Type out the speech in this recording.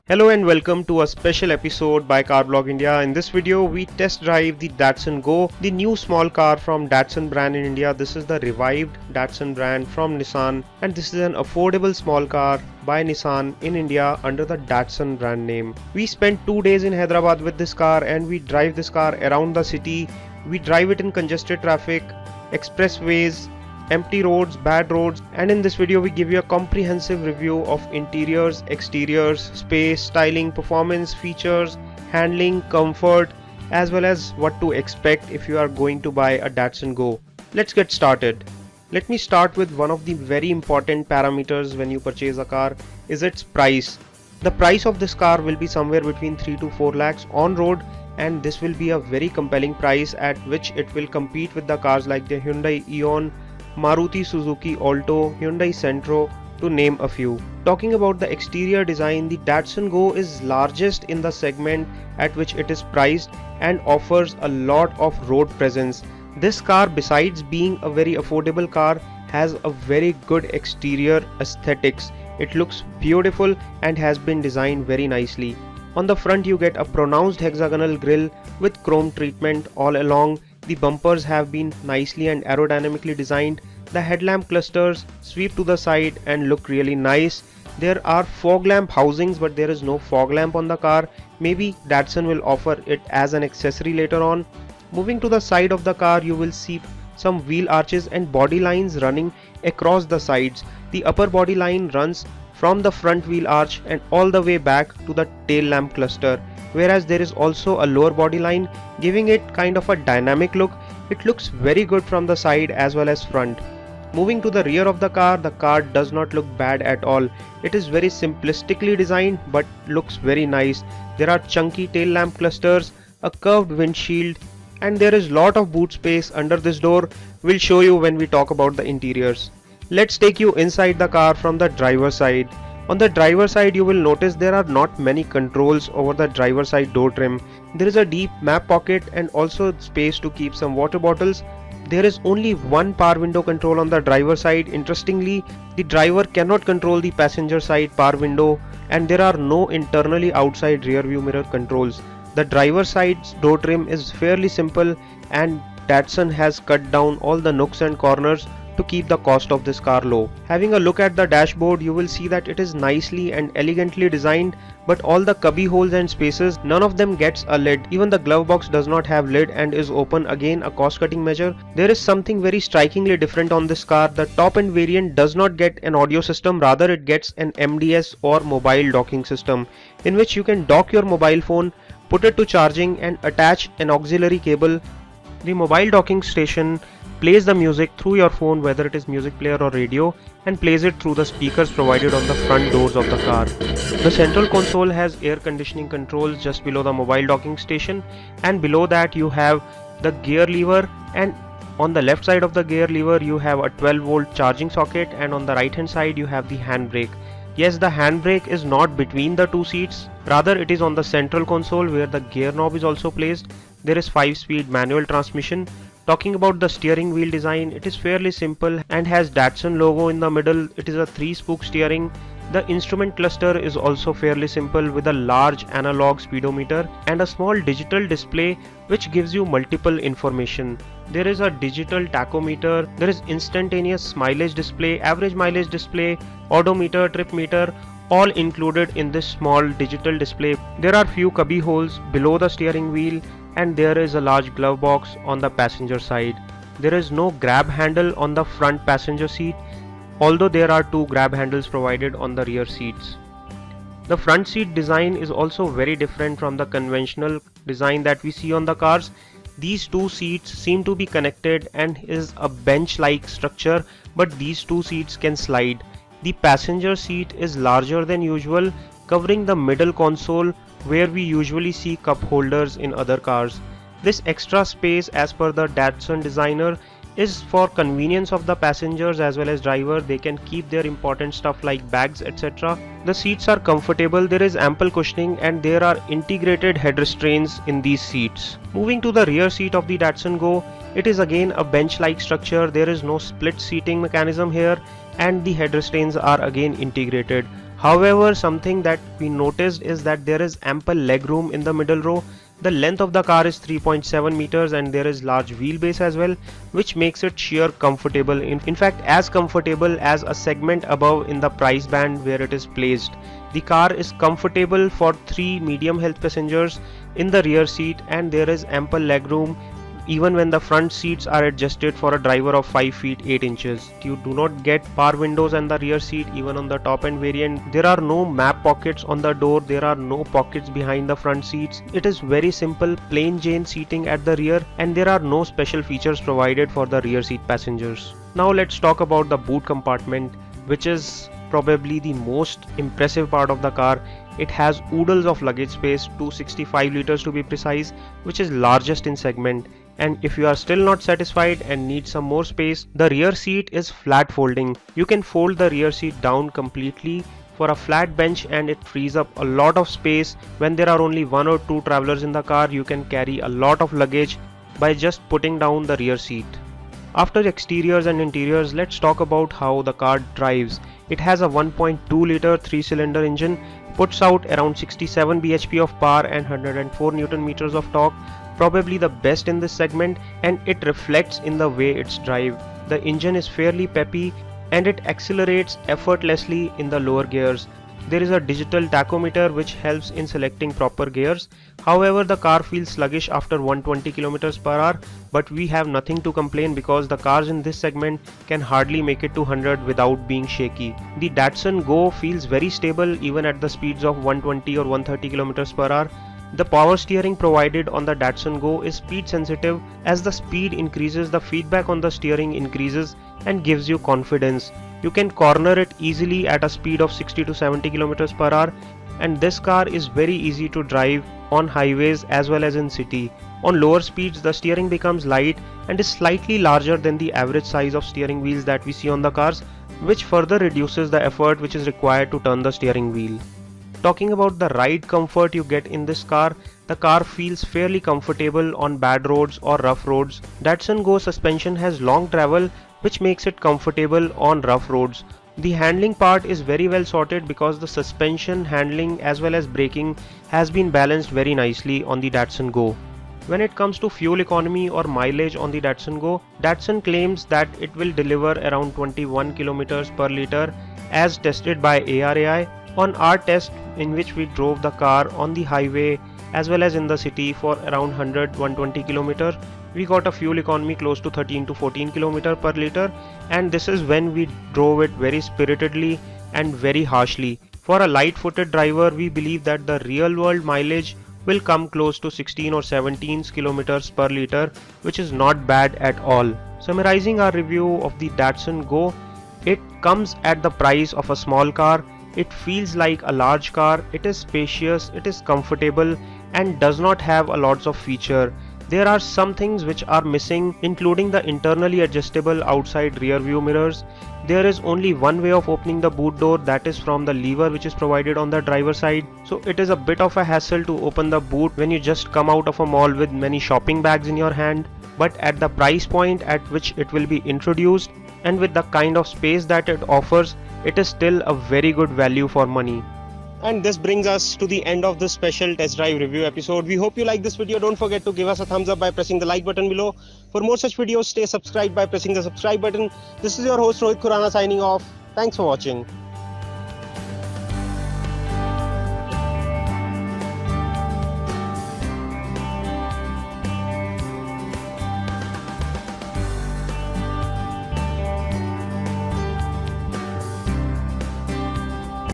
Hello and welcome to a special episode by Carblog India. In this video, we test drive the Datsun Go, the new small car from Datsun brand in India. This is the revived Datsun brand from Nissan, and this is an affordable small car by Nissan in India under the Datsun brand name. We spent 2 days in Hyderabad with this car and we drive this car around the city. We drive it in congested traffic, expressways, empty roads, bad roads, and in this video we give you a comprehensive review of interiors, exteriors, space, styling, performance, features, handling, comfort, as well as what to expect if you are going to buy a Datsun Go. Let's get started. Let me start with one of the very important parameters when you purchase a car is its price. The price of this car will be somewhere between 3 to 4 lakhs on road, and this will be a very compelling price at which it will compete with the cars like the Hyundai Eon, Maruti Suzuki Alto, Hyundai Sentro, to name a few. Talking about the exterior design, the Datsun Go is largest in the segment at which it is priced and offers a lot of road presence. This car, besides being a very affordable car, has a very good exterior aesthetics. It looks beautiful and has been designed very nicely. On the front you get a pronounced hexagonal grille with chrome treatment all along. The bumpers have been nicely and aerodynamically designed. The headlamp clusters sweep to the side and look really nice. There are fog lamp housings, but there is no fog lamp on the car. Maybe Datsun will offer it as an accessory later on. Moving to the side of the car, you will see some wheel arches and body lines running across the sides. The upper body line runs from the front wheel arch and all the way back to the tail lamp cluster, whereas there is also a lower body line giving it kind of a dynamic look. It looks very good from the side as well as front. Moving to the rear of the car does not look bad at all. It is very simplistically designed but looks very nice. There are chunky tail lamp clusters, a curved windshield, and there is lot of boot space under this door. We'll show you when we talk about the interiors. Let's take you inside the car from the driver's side. On the driver's side you will notice there are not many controls over the driver's side door trim. There is a deep map pocket and also space to keep some water bottles. There is only one power window control on the driver's side. Interestingly, the driver cannot control the passenger side power window, and there are no internally outside rear view mirror controls. The driver's side's door trim is fairly simple, and Datsun has cut down all the nooks and corners to keep the cost of this car low. Having a look at the dashboard, you will see that it is nicely and elegantly designed, but all the cubby holes and spaces, none of them gets a lid. Even the glove box does not have lid and is open, again a cost cutting measure. There is something very strikingly different on this car. The top end variant does not get an audio system, rather it gets an MDS or mobile docking system, in which you can dock your mobile phone, put it to charging and attach an auxiliary cable. The mobile docking station plays the music through your phone, whether it is music player or radio, and plays it through the speakers provided on the front doors of the car. The central console has air conditioning controls just below the mobile docking station, and below that you have the gear lever, and on the left side of the gear lever you have a 12-volt charging socket, and on the right hand side you have the handbrake. Yes, the handbrake is not between the two seats, rather it is on the central console where the gear knob is also placed. There is 5-speed manual transmission. Talking about the steering wheel design, it is fairly simple and has Datsun logo in the middle. It is a 3-spoke steering. The instrument cluster is also fairly simple with a large analog speedometer and a small digital display which gives you multiple information. There is a digital tachometer, there is instantaneous mileage display, average mileage display, odometer, trip meter, all included in this small digital display. There are few cubby holes below the steering wheel, and there is a large glove box on the passenger side. There is no grab handle on the front passenger seat, although there are 2 grab handles provided on the rear seats. The front seat design is also very different from the conventional design that we see on the cars. These 2 seats seem to be connected and is a bench-like structure, but these 2 seats can slide. The passenger seat is larger than usual, covering the middle console where we usually see cup holders in other cars. This extra space, as per the Datsun designer, is for convenience of the passengers as well as driver. They can keep their important stuff like bags, etc. The seats are comfortable, there is ample cushioning, and there are integrated head restraints in these seats. Moving to the rear seat of the Datsun Go, it is again a bench-like structure. There is no split seating mechanism here, and the head restraints are again integrated. However, something that we noticed is that there is ample legroom in the middle row. The length of the car is 3.7 meters and there is large wheelbase as well, which makes it sheer comfortable. In fact, as comfortable as a segment above in the price band where it is placed. The car is comfortable for 3 medium health passengers in the rear seat, and there is ample legroom even when the front seats are adjusted for a driver of 5 feet 8 inches. You do not get power windows on the rear seat even on the top end variant. There are no map pockets on the door, there are no pockets behind the front seats. It is very simple plain Jane seating at the rear, and there are no special features provided for the rear seat passengers. Now let's talk about the boot compartment, which is probably the most impressive part of the car. It has oodles of luggage space, 265 liters to be precise, which is largest in segment. And if you are still not satisfied and need some more space, the rear seat is flat folding. You can fold the rear seat down completely for a flat bench and it frees up a lot of space. When there are only 1 or 2 travelers in the car, you can carry a lot of luggage by just putting down the rear seat. After exteriors and interiors, let's talk about how the car drives. It has a 1.2 liter 3-cylinder engine, puts out around 67 bhp of power and 104 Newton meters of torque, probably the best in this segment, and it reflects in the way it's drive. The engine is fairly peppy and it accelerates effortlessly in the lower gears. There is a digital tachometer which helps in selecting proper gears. However, the car feels sluggish after 120 km per hour, but we have nothing to complain because the cars in this segment can hardly make it to 100 without being shaky. The Datsun Go feels very stable even at the speeds of 120 or 130 km per hour. The power steering provided on the Datsun Go is speed sensitive. As the speed increases, the feedback on the steering increases and gives you confidence. You can corner it easily at a speed of 60 to 70 km per hour, and this car is very easy to drive on highways as well as in city. On lower speeds, the steering becomes light and is slightly larger than the average size of steering wheels that we see on the cars, which further reduces the effort which is required to turn the steering wheel. Talking about the ride comfort you get in this car, the car feels fairly comfortable on bad roads or rough roads. Datsun Go suspension has long travel, which makes it comfortable on rough roads. The handling part is very well sorted because the suspension, handling as well as braking has been balanced very nicely on the Datsun Go. When it comes to fuel economy or mileage on the Datsun Go, Datsun claims that it will deliver around 21 km per liter as tested by ARAI. On our test, in which we drove the car on the highway as well as in the city for around 100-120 km, we got a fuel economy close to 13 to 14 km per liter, and this is when we drove it very spiritedly and very harshly. For a light-footed driver, we believe that the real-world mileage will come close to 16 or 17 km per liter, which is not bad at all. Summarizing our review of the Datsun Go, it comes at the price of a small car. It feels like a large car, it is spacious, it is comfortable and does not have a lots of feature. There are some things which are missing, including the internally adjustable outside rear view mirrors. There is only one way of opening the boot door, that is from the lever which is provided on the driver side. So it is a bit of a hassle to open the boot when you just come out of a mall with many shopping bags in your hand. But at the price point at which it will be introduced and with the kind of space that it offers, it is still a very good value for money. And this brings us to the end of this special test drive review episode. We hope you like this video. Don't forget to give us a thumbs up by pressing the like button below. For more such videos, stay subscribed by pressing the subscribe button. This is your host Rohit Khurana signing off. Thanks for watching.